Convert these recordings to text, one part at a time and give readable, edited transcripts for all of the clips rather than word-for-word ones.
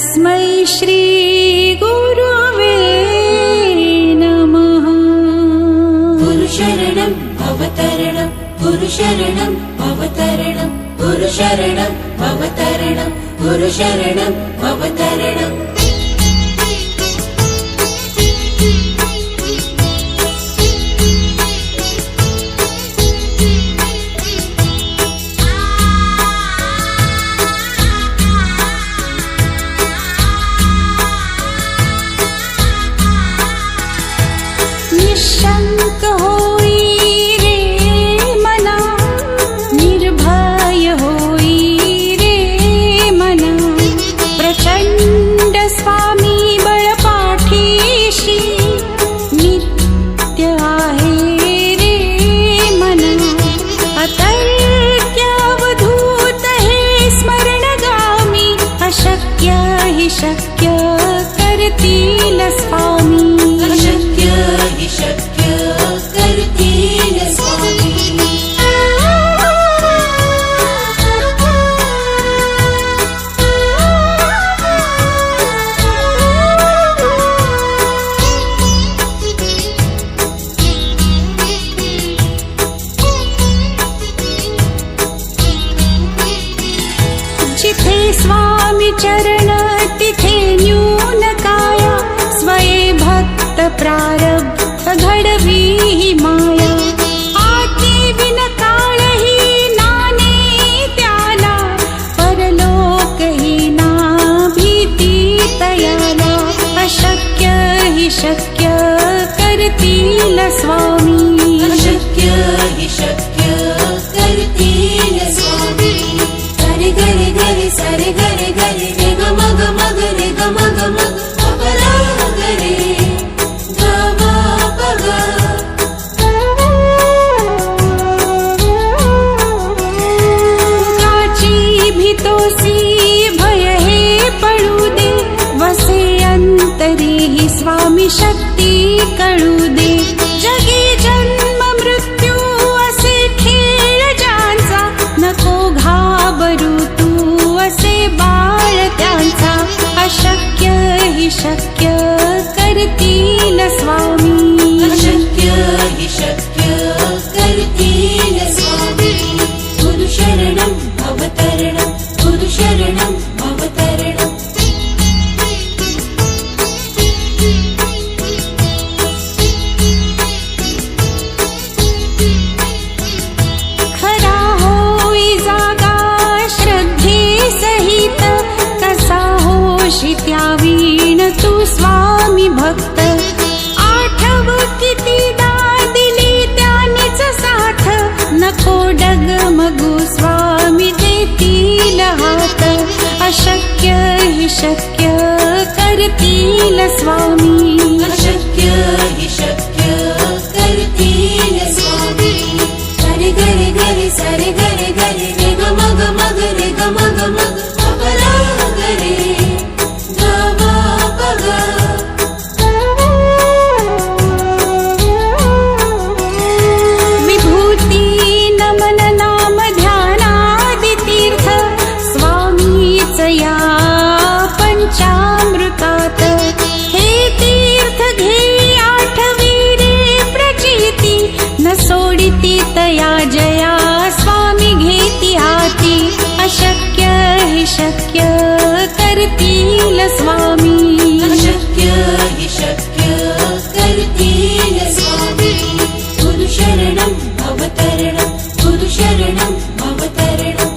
तस्मै श्री गुरुवे नमः। गुरुशरणं भवतरणं गुरुशरणं भवतरणं गुरुशरणं भवतरणं गुरुशरणं भवतरणम्। निशंक होई रे मना, निर्भय होई रे मना, प्रचंड स्वामी बळपाठीशी नित्य आहे रे मना। अतर्क्य अवधूत हे स्मरणगामी, अशक्य हि शक्य करतील स्वामी। शक्य करतील स्वामी। जिथे स्वामी चरण तिथे न्यून काया, स्वये भक्त प्रारब्ध घडवी ही माया। आज्ञे विन काळही नाने त्याला, परलोक ही ना भीती तयाला। अशक्य हि शक्य करतील स्वामी। अशक्य हि शक्य करतील स्वामी। गरे गरे गरे सरे गरे गरे रे ग मग मग रे ग मग मग अपरा गरे काची भीतोसी भय हे पडू दे, वसे अंतरी ही स्वामी शक्ती कळू दे। जगी जन्म मृत्यू असे खेळ ज्यांचा, नको घाबरू तू असे बाळ त्यांचा। अशक्य हि शक्य करतील स्वामी। अशक्य हि शक्य करतील स्वामी। गुरुशरणं भवतरणं गुरुशरणं भवतरणम्। खरा होई जागा श्रद्धे सहित, कसा होशी त्यावीण तू स्वामी भक्त। आठव कितीदा दिली त्यानीच साथ, नको डगमगू स्वामी देतील हात। अशक्य हि शक्य करतील स्वामी। अशक्य हि शक्य करतील स्वामी। गरे गरे गरे सरे गरे गरे रे ग मग मग रे ग मग मग अपरा गरे ग म प ग। विभूती नमन नाम ध्यानादि तीर्थ, स्वामीच या पंचामृतात। हे तीर्थ घे आठवी रे प्रचिती, न सोडिती तया जया स्वामी घेती हाती। अशक्य हि शक्य करतील स्वामी। अशक्य हि शक्य करतील स्वामी। गुरुशरणं भवतरणं गुरुशरणं भवतरणम्।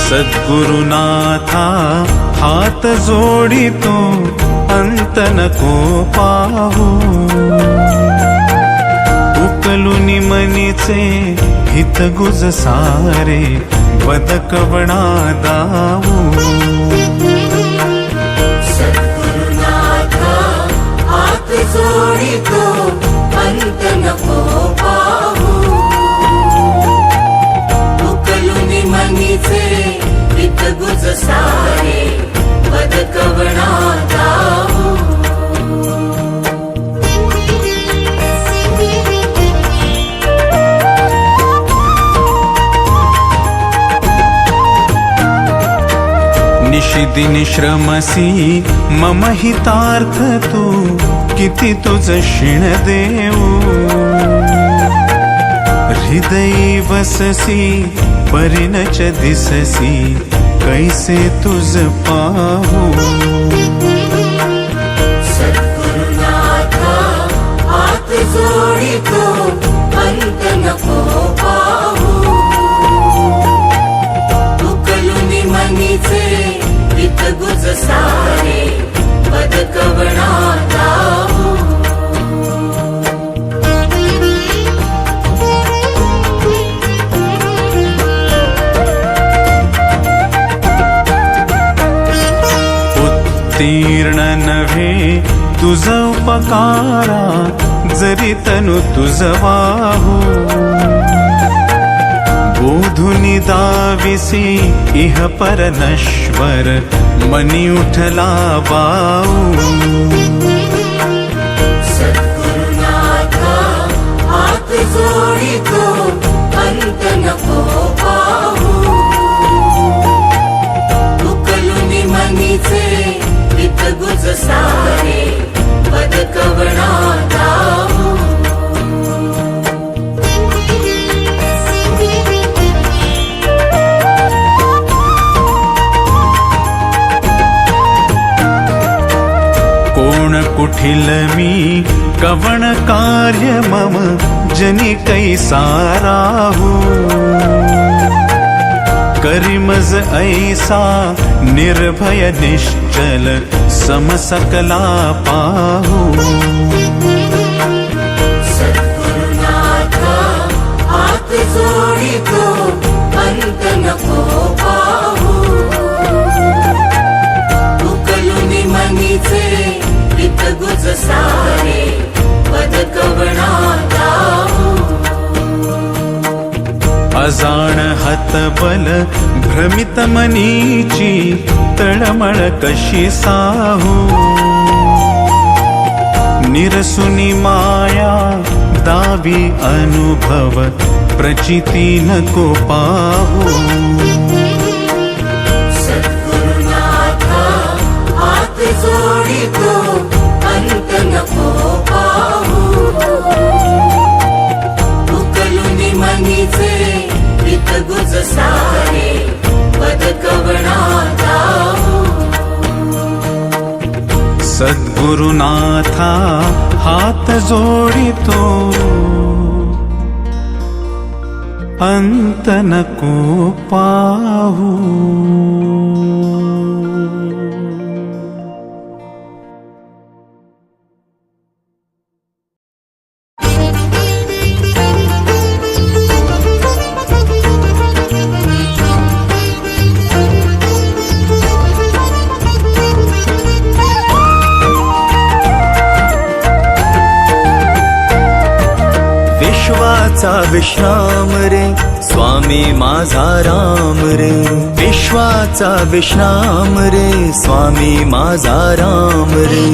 सद्गुरुनाथा हात जोडितो अंत नको पाहू। उकलुनी मनीचे हित गुज सारे बदकवणा दाऊ सद्गुरुनाथा हात जोडितो अंत नको पाहू उकलुनी मनीचे हित गुज सारे बदकवणा दाऊ निशिदिनी श्रमसी मम हितार्थ तू किती तुझ शिण देऊ हृदयी वससी परिणच दिससी कैसे तुझ पाहू सद्गुरुनाथा हात जोडितो अंत नको पाहू उकलुनी मनीचे हित गुज सारे बदकवणा दाऊ उत्तीर्ण नव्हे तुझ उपकारा जरी तनु तुझ वाहू बोधुनी दाविसी इह पर नश्वर मनी उठला बाऊ सद्गुरुनाथा हात जोडितो अंत नको पाहू उकलुनी मनीचे हित गुज सारे बदकवणा दाऊ कोण कुठिल मी कवण कार्य मम जनी कैसा राहू करिमज ऐसा निर्भय निश्चल समसकला पाहू सद्गुरुनाथा हात जोडितो अंत नको पाहू उकलुनी मनीचे हित गुज सारे बदकवणा दाऊ अजाण हतबल भ्रमित मनीची तळमळ कशी साहू निरसुनी माया दावी अनुभव प्रचिती नको पाहू सद्गुरुनाथा हात जोडितो अंत नको पाहू उकलुनी मनीचे हित गुज सारे बदकवणा दाऊ सद्गुरुनाथा हात जोडितो अंत नको पाहू विश्वाचा विश्राम रे स्वामी माझा राम रे विश्वाचा विश्राम रे स्वामी माझा राम रे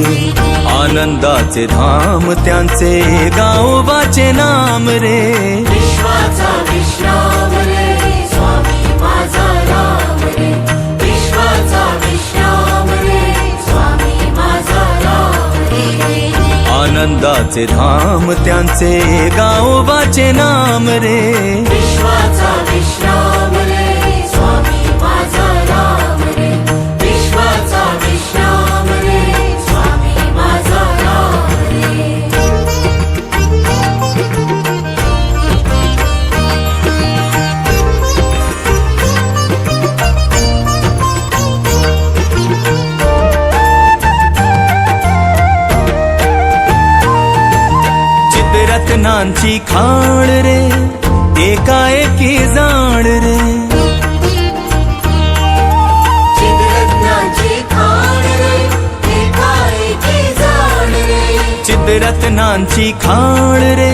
आनंदाचे धाम त्यांचे गावोबाचे नाम रे विश्वाचा विश्राम रे स्वामी माझा राम रे विश्वाचा विश्राम रे स्वामी माझा राम रे आनंदाचे धाम त्यांचे गावोबाचे नाम रे विश्वाचा विश्राम रे स्वामी माझा राम रे विश्वाचा विश्राम रे स्वामी माझा राम रे चित्ररत्नांची खाण रे एकाएकी जाण रे चित्ररत्नाची खाण रे एकाएकी जाण रे चित्ररत्नांची खाण रे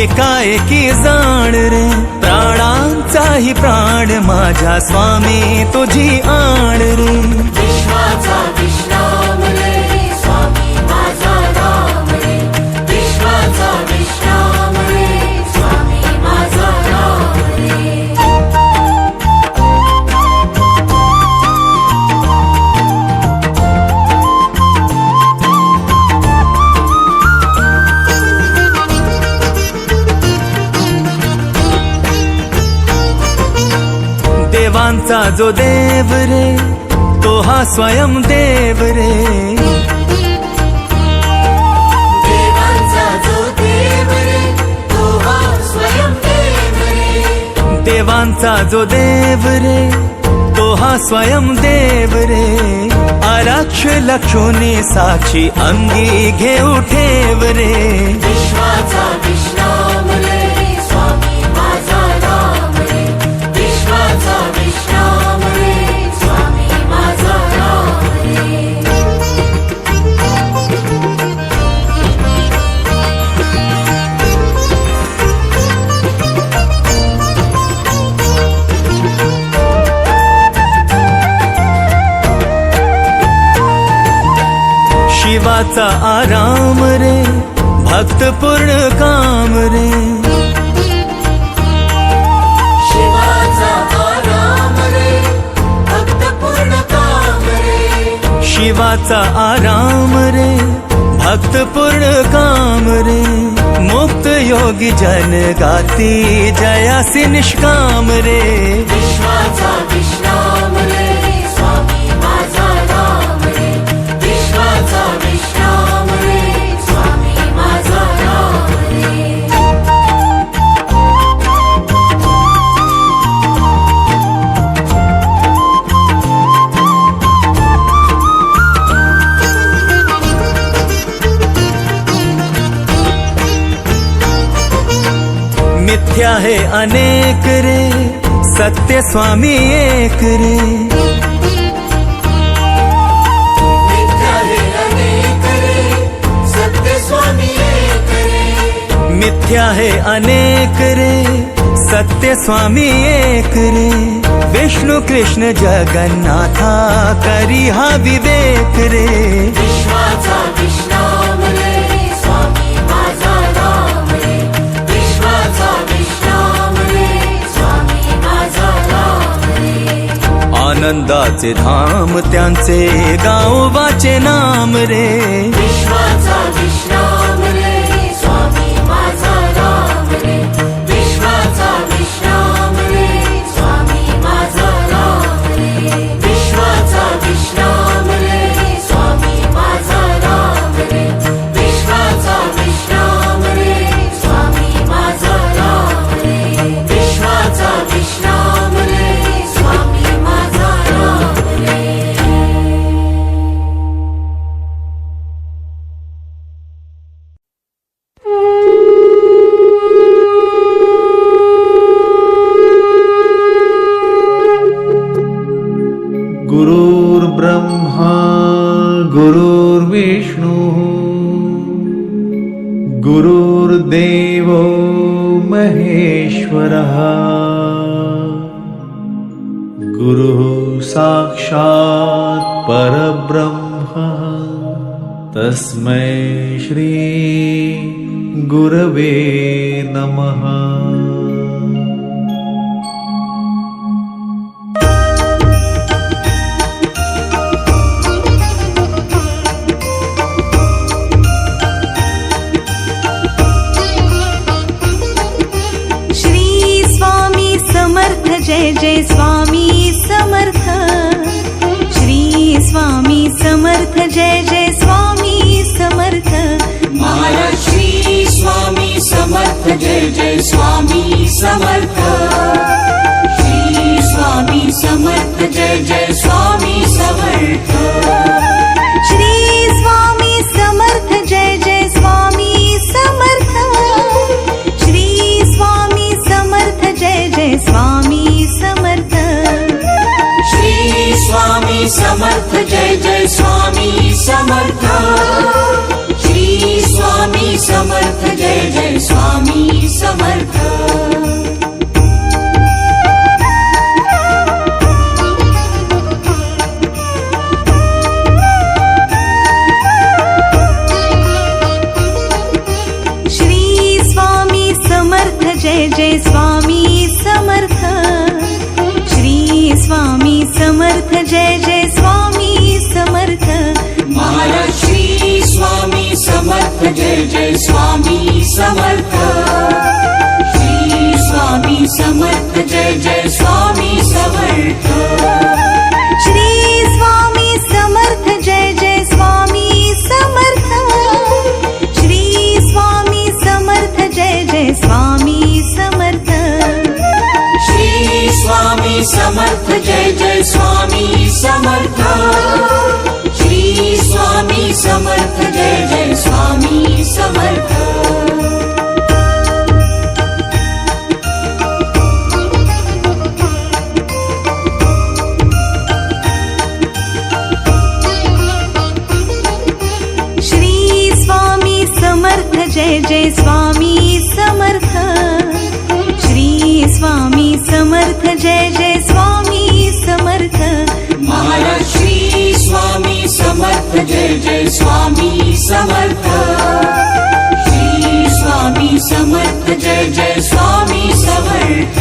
एकाएकी जाण रे प्राणांचाही प्राण माझ्या स्वामी तुझी आण रे विश्वाचा विश्राम रे स्वामी माझा राम रे विश्वाचा विश्राम रे स्वामी माझा राम रे देवांचा जो देव रे तो हा स्वयं देव रे देवांचा जो देव रे तो हा स्वयं देव रे देवांचा जो देव रे तो हा स्वयं देव रे आरक्ष लक्षोनी साक्षी अंगी घेऊ ठेव रे विश्वाचा विश्राम रे स्वामी माझा राम रे विश्वाचा विश्राम रे स्वामी माझा राम रे शिवाचा आराम रे भक्त पूर्ण काम रे शिवाचा आराम रे भक्त पूर्ण काम रे शिवाचा आराम रे भक्त पूर्ण काम रे मुक्त योगी जन गाती जयासी निष्काम रे विश्वाचा विश्राम रे स्वामी माझा राम रे विश्वाचा विश्राम रे स्वामी माझा राम रे मिथ्या है अनेक रे सत्य स्वामी एक रे मिथ्या है अनेक रे सत्य स्वामी एक रे मिथ्या है अनेक रे सत्य स्वामी एक रे विष्णु कृष्ण जगन्नाथा करी हा विवेक रे विश्वाचा विश्राम रे स्वामी माझा राम रे विश्वाचा विश्राम रे स्वामी माझा राम रे आनंदाचे धाम त्यांचे गावोबाचे नाम रे विश्वाचा विश्राम रे स्वामी माझा राम रे विश्वाचा विश्राम रे स्वामी माझा राम रे विश्वाचा विश्राम रे स्वामी माझा राम रे विश्वाचा विश्राम रे स्वामी माझा राम रे विश्वाचा विश्राम रे स्वामी माझा राम रे गुरुर्ब्रह्मा गुरुर्विष्णु गुरुर्देवो महेश्वरः गुरुः साक्षात् परब्रह्म तस्मै श्री गुरवे नमः। जय जय स्वामी समर्थ श्री स्वामी समर्थ जय जय स्वामी समर्थ महाराज श्री स्वामी समर्थ जय जय स्वामी समर्थ श्री स्वामी समर्थ जय जय स्वामी समर्थ श्री स्वामी समर्थ जय जय स्वामी समर्थ समर्थ जय जय स्वामी समर्थ श्री स्वामी समर्थ जय जय स्वामी समर्थ जय जय स्वामी समर्थ श्री स्वामी समर्थ जय जय स्वामी समर्थ महाराज श्री स्वामी समर्थ जय जय स्वामी समर्थ श्री स्वामी समर्थ जय जय स्वामी समर्थ श्री स्वामी समर्थ जय जय स्वामी समर्थ श्री स्वामी समर्थ जय जय स्वामी समर्थ श्री स्वामी समर्थ जय जय स्वामी समर्थ श्री स्वामी समर्थ जय जय स्वामी समर्थ श्री स्वामी समर्थ जय जय स्वामी समर्थ श्री स्वामी समर्थ जय जय स्वामी समर्थ महाराज श्री स्वामी समर्थ जय जय स्वामी समर्थ श्री स्वामी समर्थ जय जय स्वामी समर्थ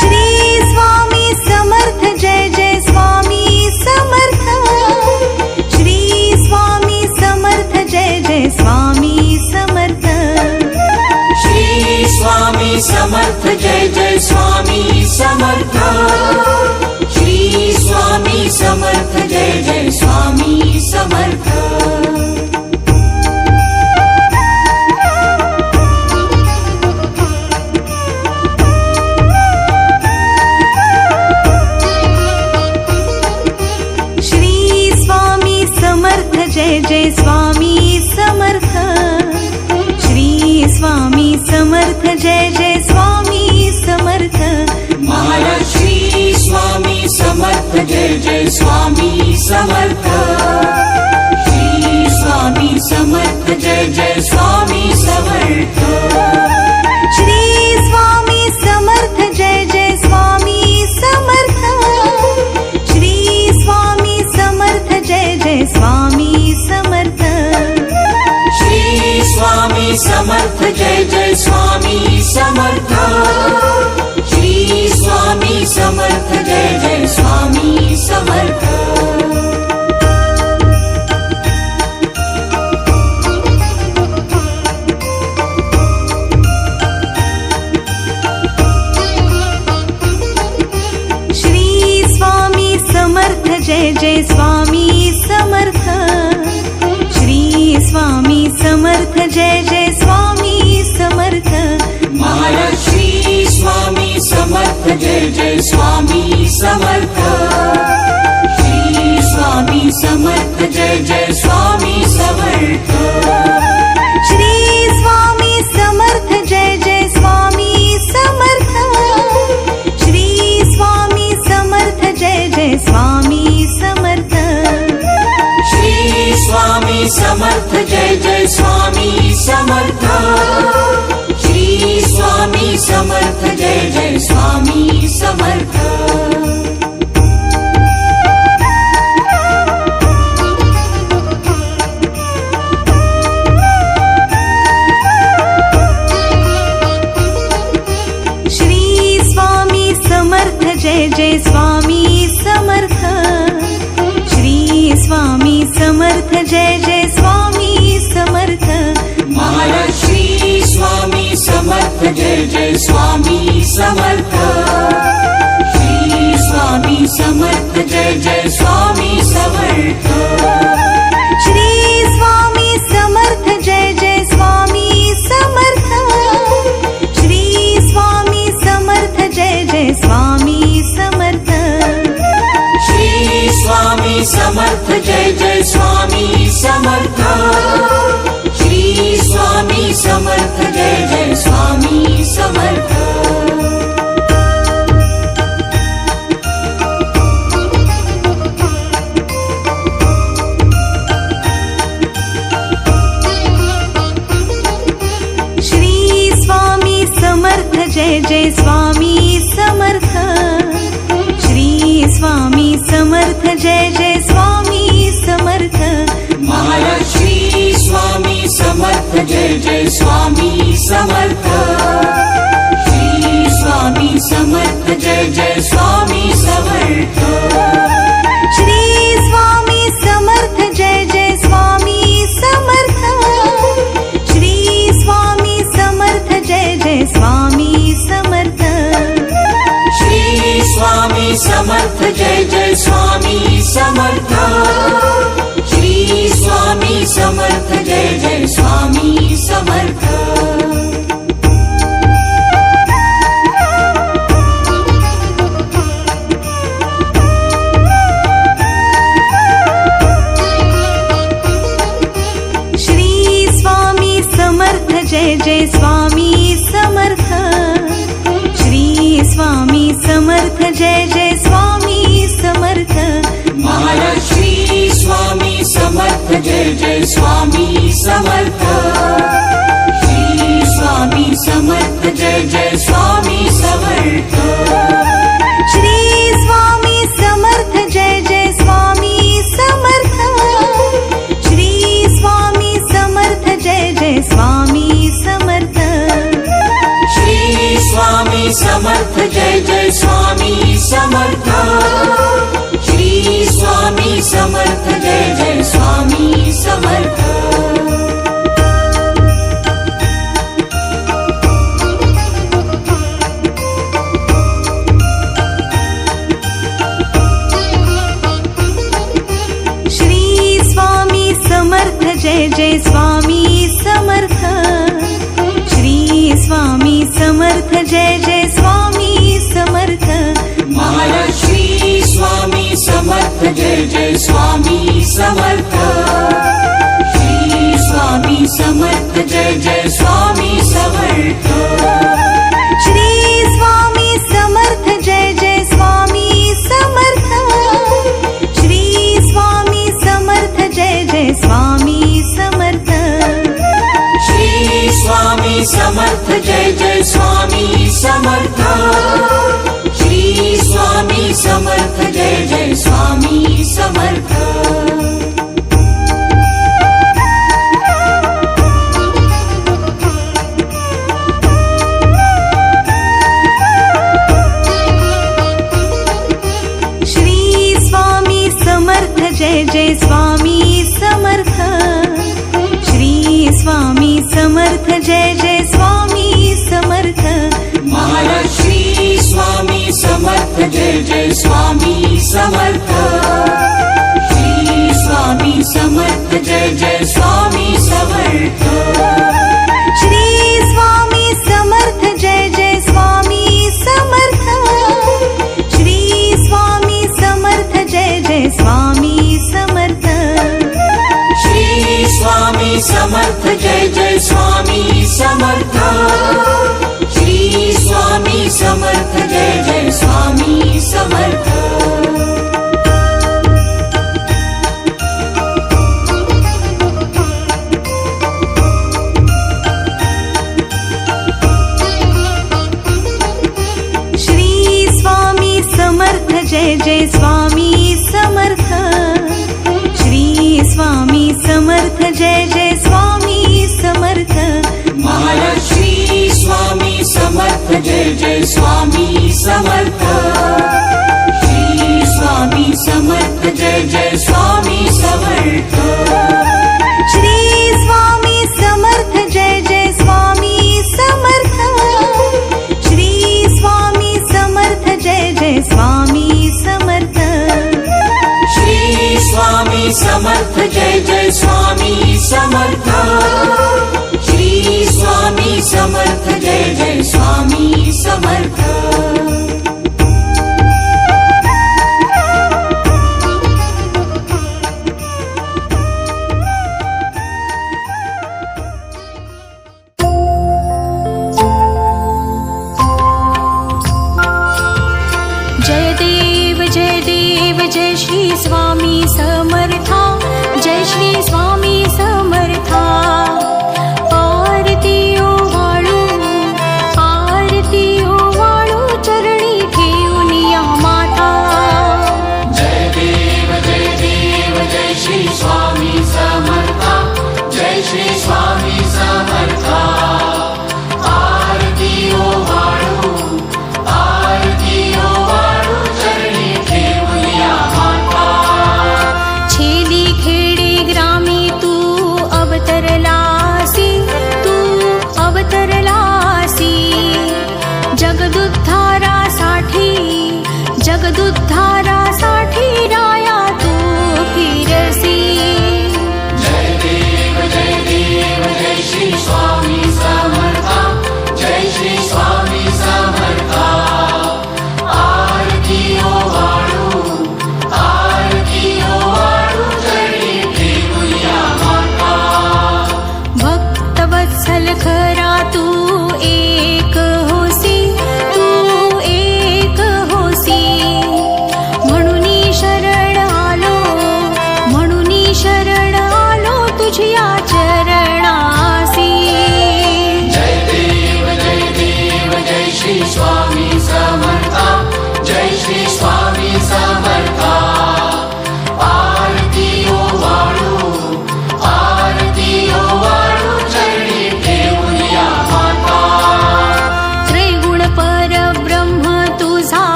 श्री स्वामी समर्थ जय जय स्वामी समर्थ श्री स्वामी समर्थ जय जय स्वामी समर्थ श्री स्वामी समर्थ जय जय स्वामी समर्थ श्री स्वामी समर्थ जय जय स्वामी समर्थ श्री स्वामी समर्थ जय जय स्वामी समर्थ श्री स्वामी समर्थ जय जय स्वामी समर्थ महाराज श्री स्वामी समर्थ जय जय स्वामी समर्थ श्री स्वामी समर्थ जय जय स्वामी समर्थ श्री स्वामी समर्थ जय जय स्वामी समर्थ श्री स्वामी समर्थ जय जय स्वामी समर्थ श्री स्वामी समर्थ जय जय स्वामी समर्थ श्री स्वामी समर्थ जय जय स्वामी समर्थ श्री स्वामी समर्थ जय जय स्वामी समर्थ श्री स्वामी समर्थ जय जय स्वामी समर्थ महाराज श्री स्वामी समर्थ जय जय स्वामी समर्थ श्री स्वामी समर्थ जय जय स्वामी समर्थ श्री स्वामी समर्थ जय जय स्वामी समर्थ श्री स्वामी समर्थ जय जय स्वामी समर्थ श्री स्वामी समर्थ जय जय स्वामी समर्थ श्री स्वामी समर्थ जय जय स्वामी समर्थ श्री स्वामी समर्थ जय जय स्वामी समर्थ श्री स्वामी समर्थ जय जय स्वामी समर्थ महाराज श्री स्वामी समर्थ जय जय स्वामी समर्थ श्री स्वामी समर्थ जय जय स्वामी समर्थ श्री स्वामी समर्थ जय जय स्वामी समर्थ श्री स्वामी समर्थ जय जय स्वामी समर्थ श्री स्वामी समर्थ जय जय स्वामी समर्थ श्री स्वामी समर्थ जय जय स्वामी समर्थ जय जय स्वामी समर्थ श्री स्वामी समर्थ जय जय स्वामी समर्थ महाराज श्री स्वामी समर्थ जय जय स्वामी समर्थ श्री स्वामी समर्थ जय जय स्वामी समर्थ श्री स्वामी समर्थ जय जय स्वामी समर्थ श्री स्वामी समर्थ जय जय स्वामी समर्थ श्री स्वामी समर्थ जय जय स्वामी समर्थ श्री स्वामी समर्थ जय जय स्वामी समर्थ श्री स्वामी समर्थ जय जय स्वामी समर्थ श्री स्वामी समर्थ जय जय स्वामी समर्थ महाराज श्री स्वामी समर्थ जय जय स्वामी समर्थ श्री स्वामी समर्थ जय जय स्वामी समर्थ श्री स्वामी समर्थ जय जय स्वामी समर्थ श्री स्वामी समर्थ जय जय स्वामी समर्थ श्री स्वामी समर्थ जय जय स्वामी समर्थ श्री स्वामी समर्थ जय जय स्वामी समर्थ श्री स्वामी समर्थ जय जय स्वामी समर्थ श्री स्वामी समर्थ जय जय स्वामी समर्थ महाराज श्री स्वामी समर्थ जय जय स्वामी समर्थ श्री स्वामी समर्थ जय जय स्वामी समर्थ श्री स्वामी समर्थ जय जय स्वामी समर्थ श्री स्वामी समर्थ जय जय स्वामी समर्थ श्री स्वामी समर्थ जय जय स्वामी समर्थ श्री स्वामी समर्थ जय जय स्वामी समर्थ श्री स्वामी समर्थ जय जय स्वामी समर्थ श्री स्वामी समर्थ जय जय स्वामी समर्थ महाराज श्री स्वामी समर्थ जय जय स्वामी समर्थ श्री स्वामी समर्थ जय जय स्वामी समर्थ श्री स्वामी समर्थ जय जय स्वामी समर्थ श्री स्वामी समर्थ जय जय स्वामी समर्थ श्री स्वामी समर्थ जय जय स्वामी समर्थ श्री स्वामी समर्थ जय जय स्वामी समर्थ श्री स्वामी समर्थ जय जय स्वामी समर्थ श्री स्वामी समर्थ जय जय स्वामी समर्थ महाराज श्री स्वामी समर्थ जय जय स्वामी समर्थ श्री स्वामी समर्थ जय जय स्वामी समर्थ श्री स्वामी समर्थ जय जय स्वामी समर्थ श्री स्वामी समर्थ जय जय स्वामी समर्थ श्री स्वामी समर्थ जय जय स्वामी समर्थ श्री स्वामी समर्थ जय जय स्वामी समर्थ जय देव जय श्री स्वामी समर्था जय श्री स्वामी समर्था आरती ओ वाळू आरती ओ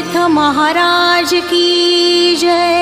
समर्थ महाराज की जय।